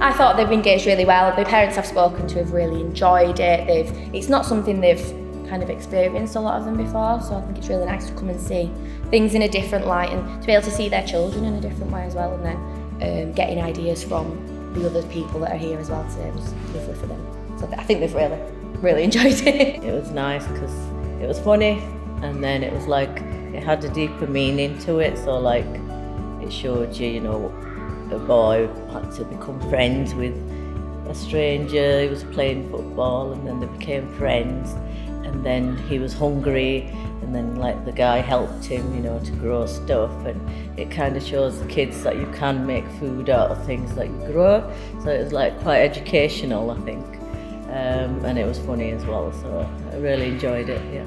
I thought they've engaged really well. The parents I've spoken to have really enjoyed it. It's not something they've kind of experienced, a lot of them, before, so I think it's really nice to come and see things in a different light and to be able to see their children in a different way as well, and then getting ideas from the other people that are here as well to it was lovely for them. So I think they've really enjoyed it. It was nice because it was funny, and then it was like it had a deeper meaning to it, so like it showed you, you know, a boy had to become friends with a stranger. He was playing football and then they became friends, and then he was hungry and then like the guy helped him, you know, to grow stuff, and it kind of shows the kids that you can make food out of things that you grow. So it was like quite educational, I think, and it was funny as well, so I really enjoyed it. Yeah.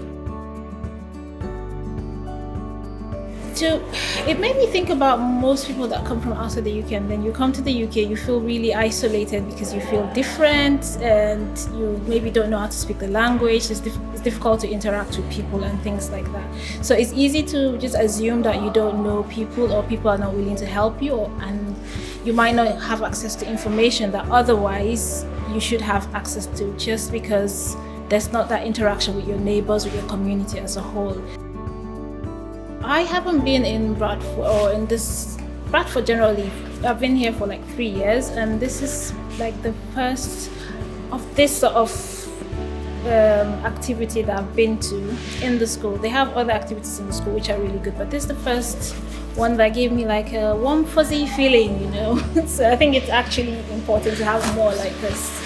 So it made me think about most people that come from outside the UK, and then you come to the UK, you feel really isolated because you feel different and you maybe don't know how to speak the language. It's difficult to interact with people and things like that. So it's easy to just assume that you don't know people or people are not willing to help you, and you might not have access to information that otherwise you should have access to, just because there's not that interaction with your neighbors, with your community as a whole. I haven't been in Bradford, or in this Bradford generally. I've been here for like 3 years, and this is like the first of this sort of activity that I've been to in the school. They have other activities in the school which are really good, but this is the first one that gave me like a warm fuzzy feeling, you know. So I think it's actually important to have more like this.